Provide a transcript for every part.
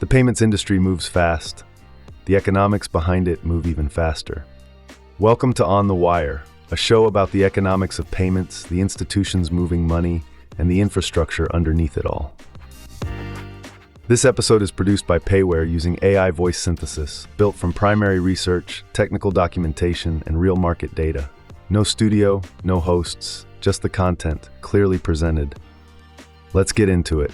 The payments industry moves fast. The economics behind it move even faster. Welcome to On the Wire, a show about the economics of payments, the institutions moving money, and the infrastructure underneath it all. This episode is produced by Payware using AI voice synthesis, built from primary research, technical documentation, and real market data. No studio, no hosts, just the content, clearly presented. Let's get into it.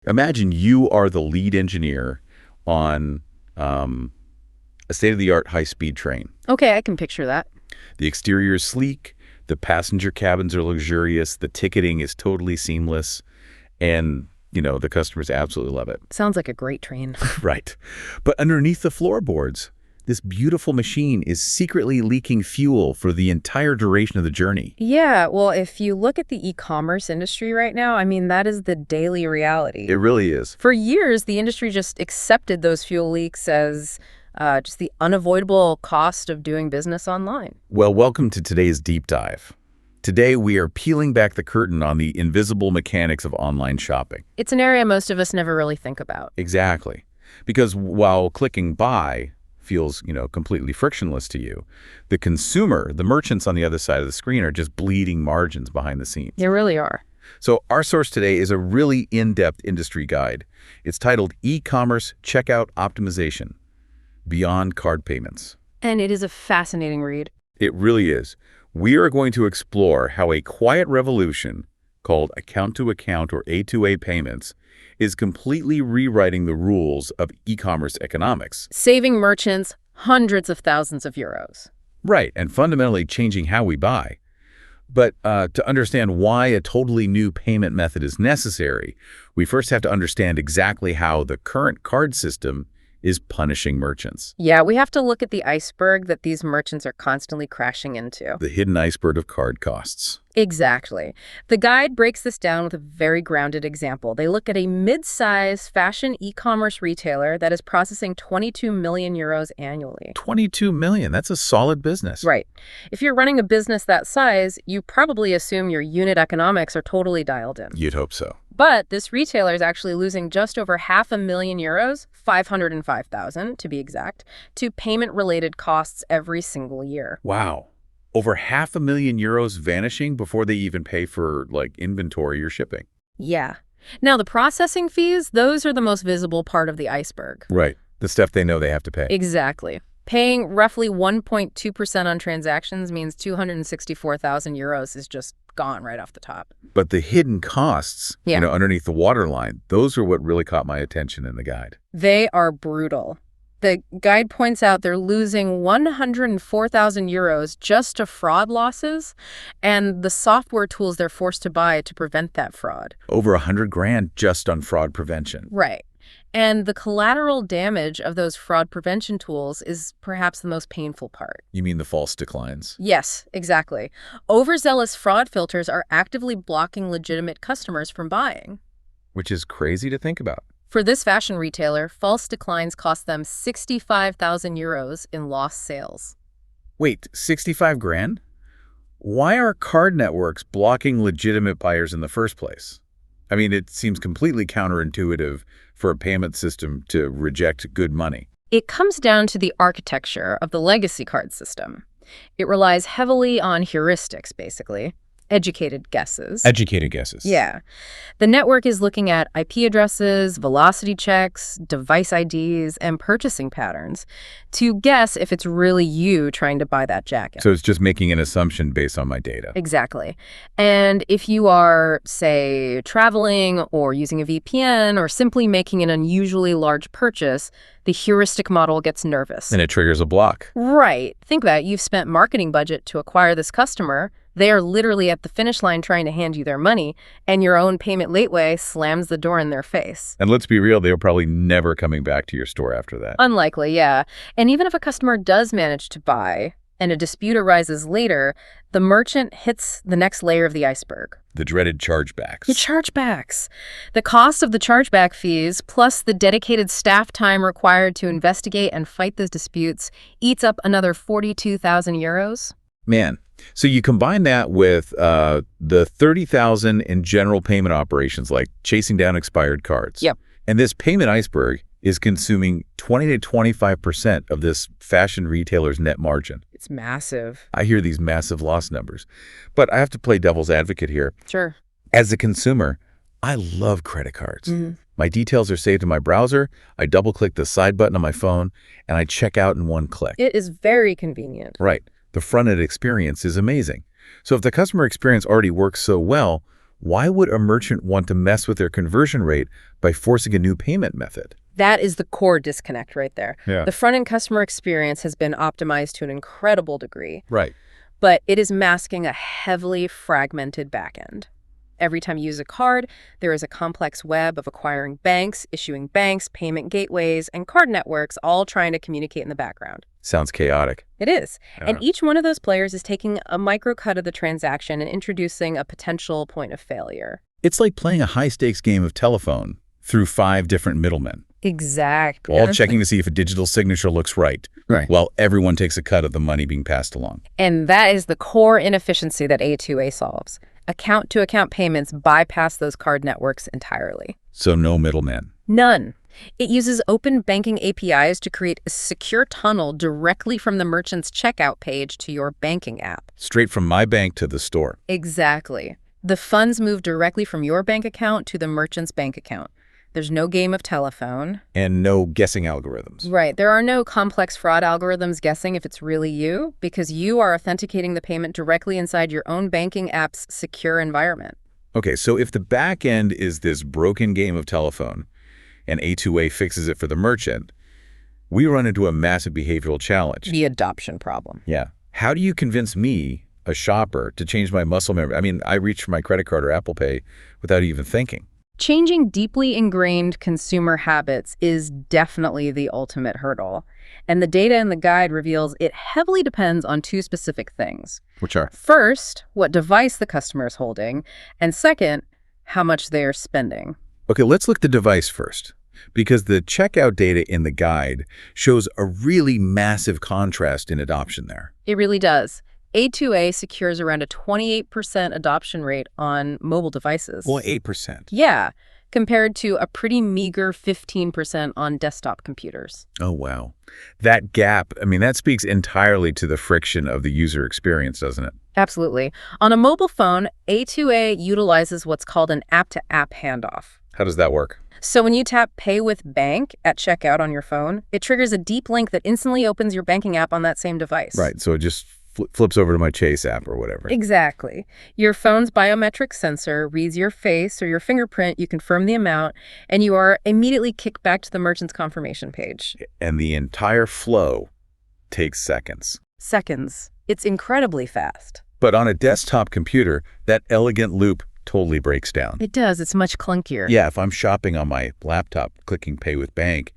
Imagine you are the lead engineer on a state-of-the-art high-speed train. Okay, I can picture that. The exterior is sleek, the passenger cabins are luxurious, the ticketing is totally seamless, and, the customers absolutely love it. Sounds like a great train. Right. But underneath the floorboards, this beautiful machine is secretly leaking fuel for the entire duration of the journey. Yeah, well, if you look at the e-commerce industry right now, that is the daily reality. It really is. For years, the industry just accepted those fuel leaks as just the unavoidable cost of doing business online. Well, welcome to today's deep dive. Today, we are peeling back the curtain on the invisible mechanics of online shopping. It's an area most of us never really think about. Exactly. Because while clicking buy feels, completely frictionless to you, the consumer, the merchants on the other side of the screen are just bleeding margins behind the scenes. They really are. So our source today is a really in-depth industry guide. It's titled E-commerce Checkout Optimization: Beyond Card Payments. And it is a fascinating read. It really is. We are going to explore how a quiet revolution called account-to-account or A2A payments is completely rewriting the rules of e-commerce economics. Saving merchants hundreds of thousands of euros. Right, and fundamentally changing how we buy. But to understand why a totally new payment method is necessary, we first have to understand exactly how the current card system is punishing merchants. Yeah, we have to look at the iceberg that these merchants are constantly crashing into. The hidden iceberg of card costs. Exactly. The guide breaks this down with a very grounded example. They look at a mid-size fashion e-commerce retailer that is processing 22 million euros annually. 22 million, that's a solid business. Right. If you're running a business that size, you probably assume your unit economics are totally dialed in. You'd hope so. But this retailer is actually losing just over €500,000, 505,000 to be exact, to payment-related costs every single year. Wow. Over €500,000 vanishing before they even pay for, inventory or shipping. Yeah. Now, the processing fees, those are the most visible part of the iceberg. Right. The stuff they know they have to pay. Exactly. Paying roughly 1.2% on transactions means €264,000 is just gone right off the top. But the hidden costs, underneath the waterline, those are what really caught my attention in the guide. They are brutal. The guide points out they're losing €104,000 just to fraud losses and the software tools they're forced to buy to prevent that fraud. Over $100,000 just on fraud prevention. Right. And the collateral damage of those fraud prevention tools is perhaps the most painful part. You mean the false declines? Yes, exactly. Overzealous fraud filters are actively blocking legitimate customers from buying. Which is crazy to think about. For this fashion retailer, false declines cost them €65,000 in lost sales. Wait, 65 grand? Why are card networks blocking legitimate buyers in the first place? It seems completely counterintuitive for a payment system to reject good money. It comes down to the architecture of the legacy card system. It relies heavily on heuristics, basically. Educated guesses. Educated guesses. Yeah. The network is looking at IP addresses, velocity checks, device IDs, and purchasing patterns to guess if it's really you trying to buy that jacket. So it's just making an assumption based on my data. Exactly. And if you are, say, traveling or using a VPN or simply making an unusually large purchase, the heuristic model gets nervous. And it triggers a block. Right. Think about it. You've spent marketing budget to acquire this customer. They are literally at the finish line trying to hand you their money, and your own payment lateway slams the door in their face. And let's be real, they were probably never coming back to your store after that. Unlikely, yeah. And even if a customer does manage to buy and a dispute arises later, the merchant hits the next layer of the iceberg. The dreaded chargebacks. The chargebacks. The cost of the chargeback fees, plus the dedicated staff time required to investigate and fight those disputes, eats up another €42,000. Man, So you combine that with the 30,000 in general payment operations, like chasing down expired cards. Yep. And this payment iceberg is consuming 20 to 25% of this fashion retailer's net margin. It's massive. I hear these massive loss numbers. But I have to play devil's advocate here. Sure. As a consumer, I love credit cards. Mm-hmm. My details are saved in my browser. I double-click the side button on my phone, and I check out in one click. It is very convenient. Right. The front-end experience is amazing. So if the customer experience already works so well, why would a merchant want to mess with their conversion rate by forcing a new payment method? That is the core disconnect right there. Yeah. The front-end customer experience has been optimized to an incredible degree, Right. but it is masking a heavily fragmented back-end. Every time you use a card, there is a complex web of acquiring banks, issuing banks, payment gateways, and card networks all trying to communicate in the background. Sounds chaotic. It is. Yeah. And each one of those players is taking a micro-cut of the transaction and introducing a potential point of failure. It's like playing a high-stakes game of telephone through 5 different middlemen, Exactly. all checking to see if a digital signature looks right, while everyone takes a cut of the money being passed along. And that is the core inefficiency that A2A solves. Account-to-account payments bypass those card networks entirely. So no middleman. None. It uses open banking APIs to create a secure tunnel directly from the merchant's checkout page to your banking app. Straight from my bank to the store. Exactly. The funds move directly from your bank account to the merchant's bank account. There's no game of telephone. And no guessing algorithms. Right. There are no complex fraud algorithms guessing if it's really you, because you are authenticating the payment directly inside your own banking app's secure environment. Okay, so if the back end is this broken game of telephone and A2A fixes it for the merchant, we run into a massive behavioral challenge. The adoption problem. Yeah. How do you convince me, a shopper, to change my muscle memory? I mean, I reach for my credit card or Apple Pay without even thinking. Changing deeply ingrained consumer habits is definitely the ultimate hurdle. And the data in the guide reveals it heavily depends on 2 specific things. Which are? First, what device the customer is holding, and second, how much they are spending. Okay, let's look at the device first, because the checkout data in the guide shows a really massive contrast in adoption there. It really does. A2A secures around a 28% adoption rate on mobile devices. Well, 8%. Yeah, compared to a pretty meager 15% on desktop computers. Oh, wow. That gap, I mean, that speaks entirely to the friction of the user experience, doesn't it? Absolutely. On a mobile phone, A2A utilizes what's called an app-to-app handoff. How does that work? So when you tap Pay with Bank at checkout on your phone, it triggers a deep link that instantly opens your banking app on that same device. Right, so it just flips over to my Chase app or whatever. Exactly. Your phone's biometric sensor reads your face or your fingerprint, you confirm the amount, and you are immediately kicked back to the merchant's confirmation page. And the entire flow takes seconds. Seconds. It's incredibly fast. But on a desktop computer, that elegant loop totally breaks down. It does. It's much clunkier. Yeah, if I'm shopping on my laptop, clicking Pay with Bank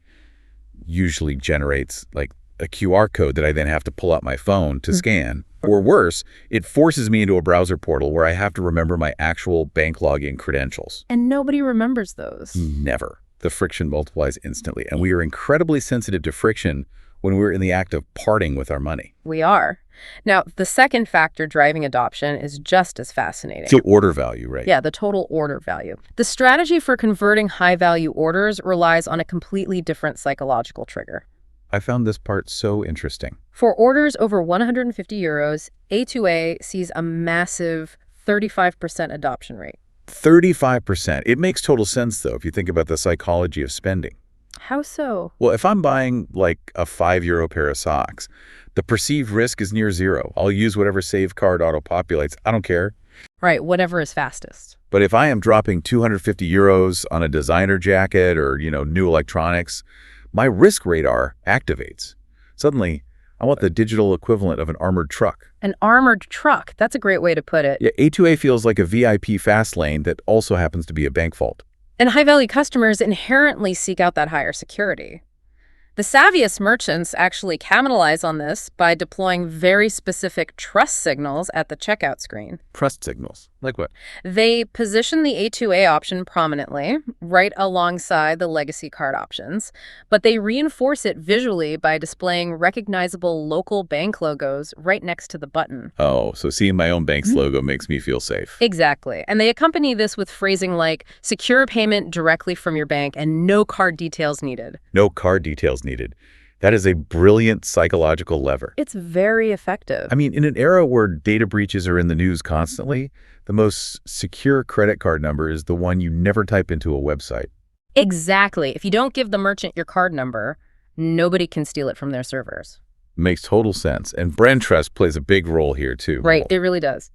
usually generates like a QR code that I then have to pull out my phone to scan. Or worse, it forces me into a browser portal where I have to remember my actual bank login credentials. And nobody remembers those. Never. The friction multiplies instantly. And we are incredibly sensitive to friction when we're in the act of parting with our money. We are. Now, the second factor driving adoption is just as fascinating. So order value, right? Yeah, the total order value. The strategy for converting high-value orders relies on a completely different psychological trigger. I found this part so interesting. For orders over 150 euros, A2A sees a massive 35% adoption rate. 35%. It makes total sense, though, if you think about the psychology of spending. How so? Well, if I'm buying like a €5 pair of socks, the perceived risk is near zero. I'll use whatever save card auto-populates. I don't care. Right, whatever is fastest. But if I am dropping €250 on a designer jacket or, new electronics, my risk radar activates. Suddenly, I want the digital equivalent of an armored truck. An armored truck. That's a great way to put it. Yeah, A2A feels like a VIP fast lane that also happens to be a bank vault. And high-value customers inherently seek out that higher security. The savviest merchants actually capitalize on this by deploying very specific trust signals at the checkout screen. Trust signals. Like what? They position the A2A option prominently, right alongside the legacy card options, but they reinforce it visually by displaying recognizable local bank logos right next to the button. Oh, so seeing my own bank's logo makes me feel safe. Exactly. And they accompany this with phrasing like, secure payment directly from your bank and no card details needed. No card details needed. That is a brilliant psychological lever. It's very effective. I mean, in an era where data breaches are in the news constantly, the most secure credit card number is the one you never type into a website. Exactly. If you don't give the merchant your card number, nobody can steal it from their servers. Makes total sense. And brand trust plays a big role here, too. Right, it really does.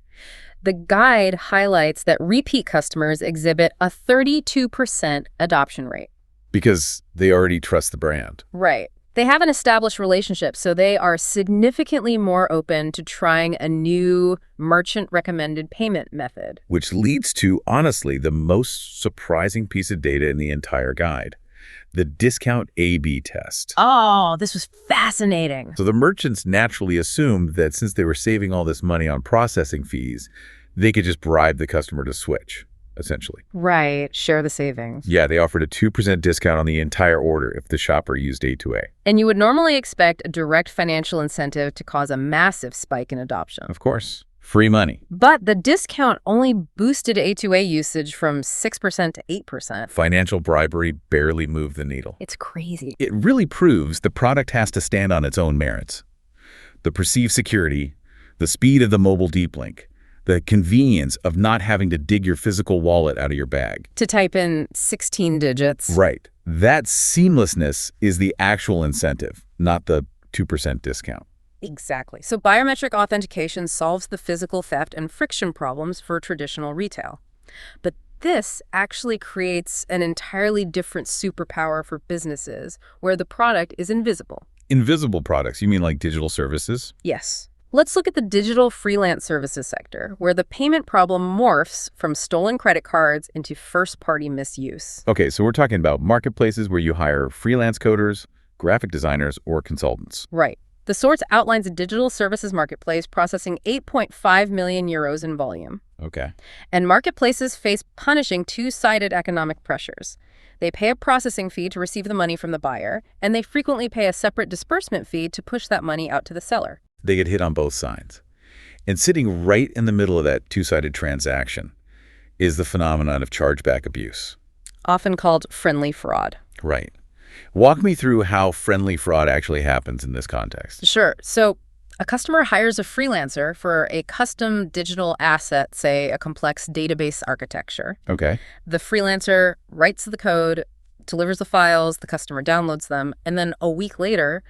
The guide highlights that repeat customers exhibit a 32% adoption rate. Because they already trust the brand. Right. They have an established relationship, so they are significantly more open to trying a new merchant-recommended payment method. Which leads to, honestly, the most surprising piece of data in the entire guide. The discount A/B test. Oh, this was fascinating. So the merchants naturally assumed that since they were saving all this money on processing fees, they could just bribe the customer to switch, essentially. Right, share the savings. Yeah, they offered a 2% discount on the entire order if the shopper used A2A. And you would normally expect a direct financial incentive to cause a massive spike in adoption. Of course. Free money. But the discount only boosted A2A usage from 6% to 8%. Financial bribery barely moved the needle. It's crazy. It really proves the product has to stand on its own merits. The perceived security, the speed of the mobile deep link, the convenience of not having to dig your physical wallet out of your bag. To type in 16 digits. Right. That seamlessness is the actual incentive, not the 2% discount. Exactly. So biometric authentication solves the physical theft and friction problems for traditional retail. But this actually creates an entirely different superpower for businesses where the product is invisible. Invisible products, you mean like digital services? Yes. Let's look at the digital freelance services sector, where the payment problem morphs from stolen credit cards into first-party misuse. Okay, so we're talking about marketplaces where you hire freelance coders, graphic designers, or consultants. Right. The source outlines a digital services marketplace processing 8.5 million euros in volume. Okay. And marketplaces face punishing two-sided economic pressures. They pay a processing fee to receive the money from the buyer, and they frequently pay a separate disbursement fee to push that money out to the seller. They get hit on both sides. And sitting right in the middle of that two-sided transaction is the phenomenon of chargeback abuse. Often called friendly fraud. Right. Walk me through how friendly fraud actually happens in this context. Sure. So a customer hires a freelancer for a custom digital asset, say a complex database architecture. Okay. The freelancer writes the code, delivers the files, the customer downloads them, and then a week later,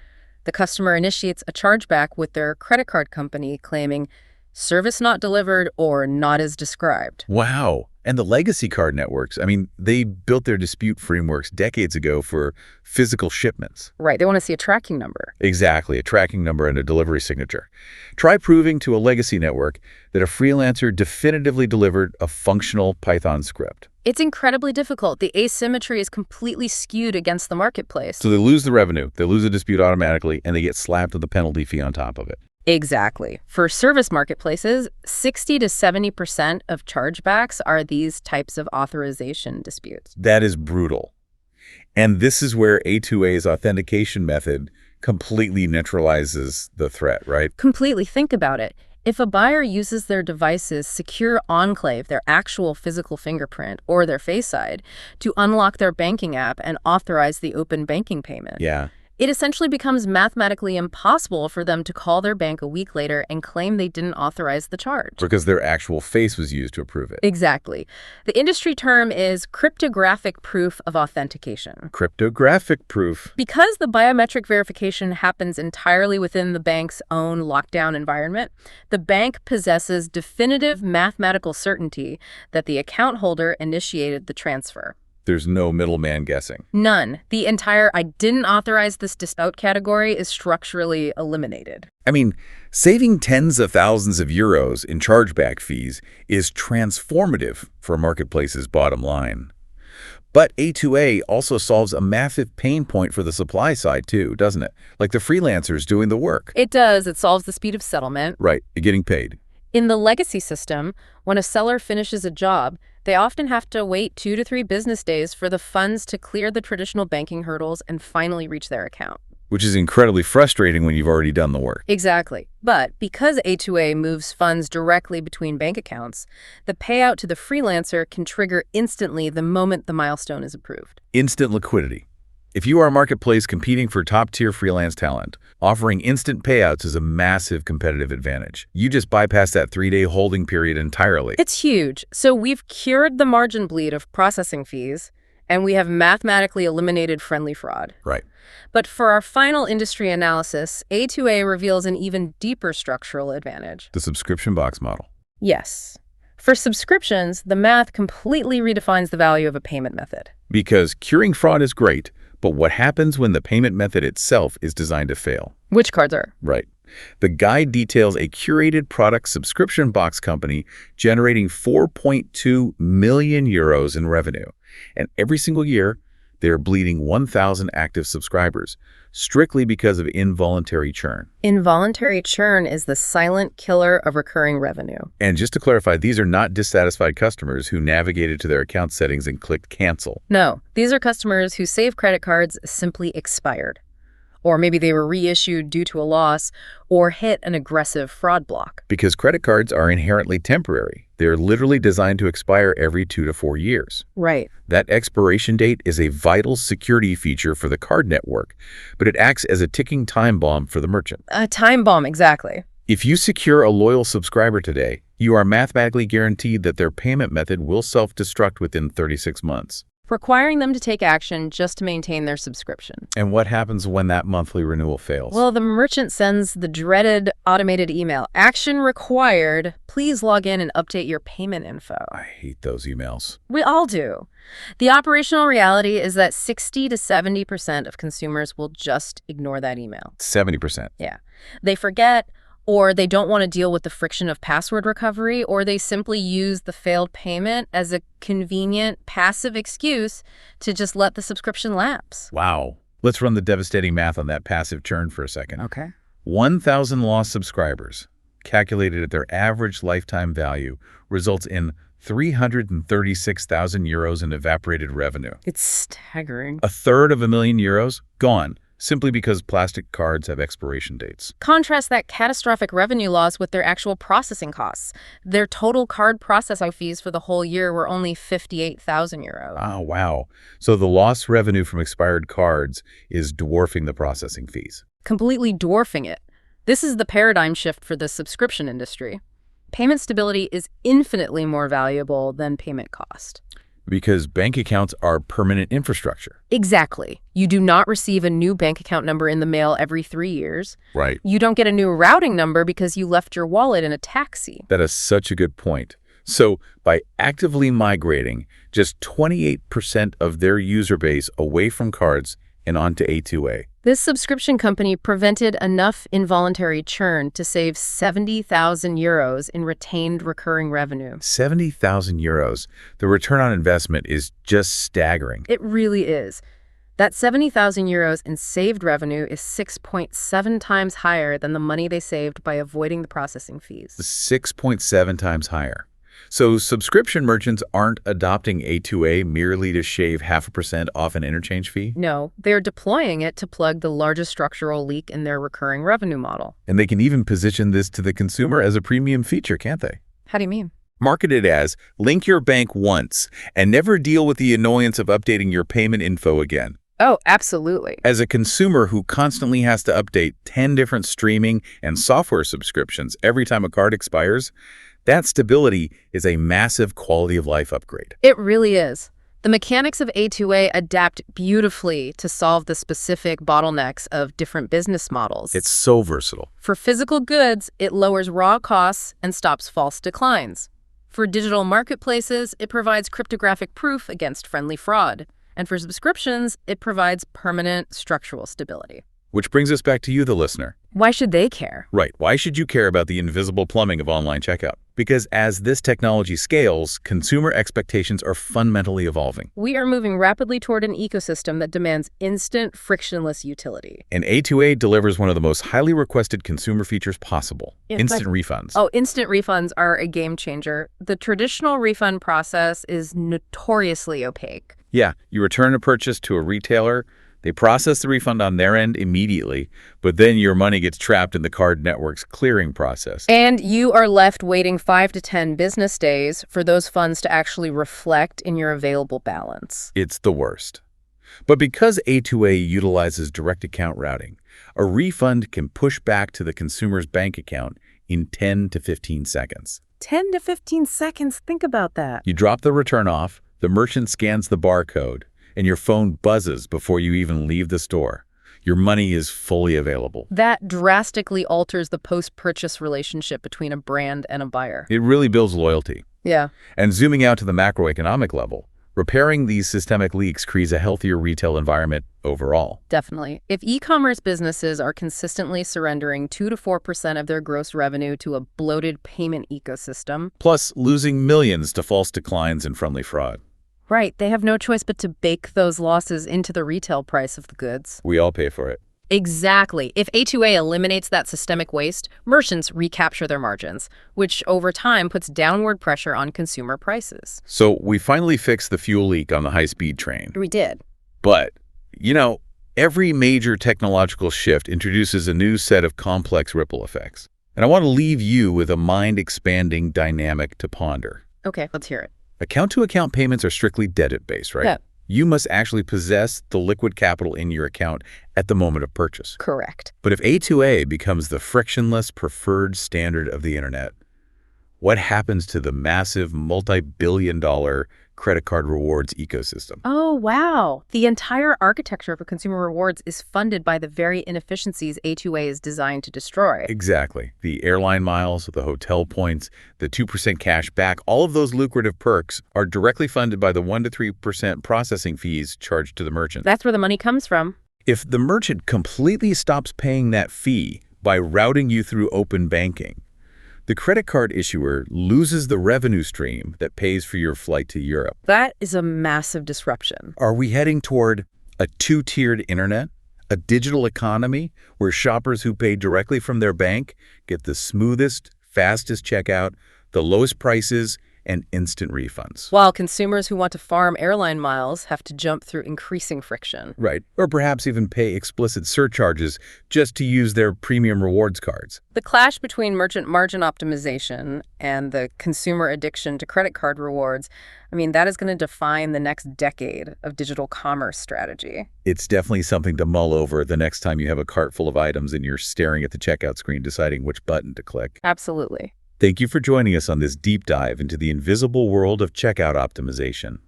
the customer initiates a chargeback with their credit card company claiming service not delivered or not as described. Wow. And the legacy card networks, I mean, they built their dispute frameworks decades ago for physical shipments. Right. They want to see a tracking number. Exactly, a tracking number and a delivery signature. Try proving to a legacy network that a freelancer definitively delivered a functional Python script. It's incredibly difficult. The asymmetry is completely skewed against the marketplace. So they lose the revenue, they lose the dispute automatically, and they get slapped with a penalty fee on top of it. Exactly. For service marketplaces, 60 to 70% of chargebacks are these types of authorization disputes. That is brutal. And this is where A2A's authentication method completely neutralizes the threat, right? Completely. Think about it. If a buyer uses their device's secure enclave, their actual physical fingerprint, or their Face ID, to unlock their banking app and authorize the open banking payment, Yeah. it essentially becomes mathematically impossible for them to call their bank a week later and claim they didn't authorize the charge. Because their actual face was used to approve it. Exactly. The industry term is cryptographic proof of authentication. Cryptographic proof. Because the biometric verification happens entirely within the bank's own lockdown environment, the bank possesses definitive mathematical certainty that the account holder initiated the transfer. There's no middleman guessing. None. The entire "I didn't authorize this dispute" category is structurally eliminated. I mean, saving tens of thousands of euros in chargeback fees is transformative for a marketplace's bottom line. But A2A also solves a massive pain point for the supply side too, doesn't it? Like the freelancers doing the work. It does. It solves the speed of settlement. Right, you're getting paid. In the legacy system, when a seller finishes a job, they often have to wait 2 to 3 business days for the funds to clear the traditional banking hurdles and finally reach their account. Which is incredibly frustrating when you've already done the work. Exactly. But because A2A moves funds directly between bank accounts, the payout to the freelancer can trigger instantly the moment the milestone is approved. Instant liquidity. If you are a marketplace competing for top-tier freelance talent, offering instant payouts is a massive competitive advantage. You just bypass that 3-day holding period entirely. It's huge. So we've cured the margin bleed of processing fees, and we have mathematically eliminated friendly fraud. Right. But for our final industry analysis, A2A reveals an even deeper structural advantage. The subscription box model. Yes. For subscriptions, the math completely redefines the value of a payment method. Because curing fraud is great, but what happens when the payment method itself is designed to fail? Which cards are? Right. The guide details a curated product subscription box company generating 4.2 million euros in revenue. And every single year, they're bleeding 1,000 active subscribers, strictly because of involuntary churn. Involuntary churn is the silent killer of recurring revenue. And just to clarify, these are not dissatisfied customers who navigated to their account settings and clicked cancel. No, these are customers whose saved credit cards simply expired. Or maybe they were reissued due to a loss or hit an aggressive fraud block. Because credit cards are inherently temporary. They're literally designed to expire every 2 to 4 years. Right. That expiration date is a vital security feature for the card network, but it acts as a ticking time bomb for the merchant. A time bomb, exactly. If you secure a loyal subscriber today, you are mathematically guaranteed that their payment method will self-destruct within 36 months. Requiring them to take action just to maintain their subscription. And what happens when that monthly renewal fails? Well, the merchant sends the dreaded automated email, "Action required. Please log in and update your payment info." I hate those emails. We all do. The operational reality is that 60 to 70% of consumers will just ignore that email. 70%. Yeah. They forget, or they don't want to deal with the friction of password recovery, or they simply use the failed payment as a convenient, passive excuse to just let the subscription lapse. Wow. Let's run the devastating math on that passive churn for a second. Okay. 1,000 lost subscribers, calculated at their average lifetime value, results in 336,000 euros in evaporated revenue. It's staggering. A third of €1,000,000 gone, simply because plastic cards have expiration dates. Contrast that catastrophic revenue loss with their actual processing costs. Their total card processing fees for the whole year were only 58,000 euros. Oh, wow. So the lost revenue from expired cards is dwarfing the processing fees. Completely dwarfing it. This is the paradigm shift for the subscription industry. Payment stability is infinitely more valuable than payment cost. Because bank accounts are permanent infrastructure. Exactly. You do not receive a new bank account number in the mail every 3 years. Right. You don't get a new routing number because you left your wallet in a taxi. That is such a good point. So by actively migrating just 28% of their user base away from cards and onto A2A, this subscription company prevented enough involuntary churn to save 70,000 euros in retained recurring revenue. 70,000 euros. The return on investment is just staggering. It really is. That 70,000 euros in saved revenue is 6.7 times higher than the money they saved by avoiding the processing fees. 6.7 times higher. So subscription merchants aren't adopting A2A merely to shave 0.5% off an interchange fee? No, they're deploying it to plug the largest structural leak in their recurring revenue model. And they can even position this to the consumer as a premium feature, can't they? How do you mean? Marketed as, link your bank once and never deal with the annoyance of updating your payment info again. Oh, absolutely. As a consumer who constantly has to update 10 different streaming and software subscriptions every time a card expires, that stability is a massive quality of life upgrade. It really is. The mechanics of A2A adapt beautifully to solve the specific bottlenecks of different business models. It's so versatile. For physical goods, it lowers raw costs and stops false declines. For digital marketplaces, it provides cryptographic proof against friendly fraud. And for subscriptions, it provides permanent structural stability. Which brings us back to you, the listener. Why should they care? Right. Why should you care about the invisible plumbing of online checkout? Because as this technology scales, consumer expectations are fundamentally evolving. We are moving rapidly toward an ecosystem that demands instant, frictionless utility. And A2A delivers one of the most highly requested consumer features possible, instant refunds. Oh, instant refunds are a game changer. The traditional refund process is notoriously opaque. Yeah, you return a purchase to a retailer, they process the refund on their end immediately, but then your money gets trapped in the card network's clearing process. And you are left waiting 5 to 10 business days for those funds to actually reflect in your available balance. It's the worst. But because A2A utilizes direct account routing, a refund can push back to the consumer's bank account in 10 to 15 seconds. 10 to 15 seconds, think about that. You drop the return off, the merchant scans the barcode, and your phone buzzes before you even leave the store. Your money is fully available. That drastically alters the post-purchase relationship between a brand and a buyer. It really builds loyalty. Yeah. And zooming out to the macroeconomic level, repairing these systemic leaks creates a healthier retail environment overall. Definitely. If e-commerce businesses are consistently surrendering 2 to 4% of their gross revenue to a bloated payment ecosystem, plus losing millions to false declines and friendly fraud. right, they have no choice but to bake those losses into the retail price of the goods. We all pay for it. Exactly. If A2A eliminates that systemic waste, merchants recapture their margins, which over time puts downward pressure on consumer prices. So we finally fixed the fuel leak on the high-speed train. We did. But, every major technological shift introduces a new set of complex ripple effects. And I want to leave you with a mind-expanding dynamic to ponder. Okay, let's hear it. Account-to-account payments are strictly debit-based, right? Yeah. You must actually possess the liquid capital in your account at the moment of purchase. Correct. But if A2A becomes the frictionless preferred standard of the internet, what happens to the massive multi-billion-dollar credit card rewards ecosystem? Oh, wow. The entire architecture for consumer rewards is funded by the very inefficiencies A2A is designed to destroy. Exactly. The airline miles, the hotel points, the 2% cash back, all of those lucrative perks are directly funded by the 1 to 3% processing fees charged to the merchant. That's where the money comes from. If the merchant completely stops paying that fee by routing you through open banking, the credit card issuer loses the revenue stream that pays for your flight to Europe. That is a massive disruption. Are we heading toward a two-tiered internet, a digital economy where shoppers who pay directly from their bank get the smoothest, fastest checkout, the lowest prices, and instant refunds? While consumers who want to farm airline miles have to jump through increasing friction. Right. Or perhaps even pay explicit surcharges just to use their premium rewards cards. The clash between merchant margin optimization and the consumer addiction to credit card rewards, that is going to define the next decade of digital commerce strategy. It's definitely something to mull over the next time you have a cart full of items and you're staring at the checkout screen deciding which button to click. Absolutely. Thank you for joining us on this deep dive into the invisible world of checkout optimization.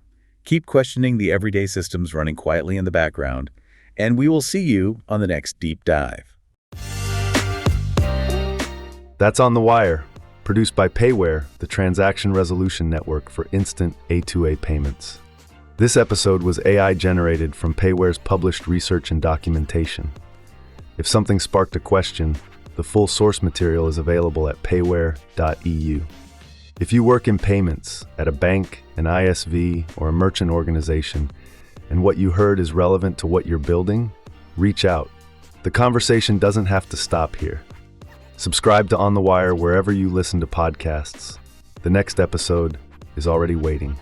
Keep questioning the everyday systems running quietly in the background, and we will see you on the next deep dive. That's On the Wire, produced by Payware, the transaction resolution network for instant A2A payments. This episode was AI generated from Payware's published research and documentation. If something sparked a question, the full source material is available at payware.eu. If you work in payments at a bank, an ISV, or a merchant organization, and what you heard is relevant to what you're building, reach out. The conversation doesn't have to stop here. Subscribe to On the Wire wherever you listen to podcasts. The next episode is already waiting.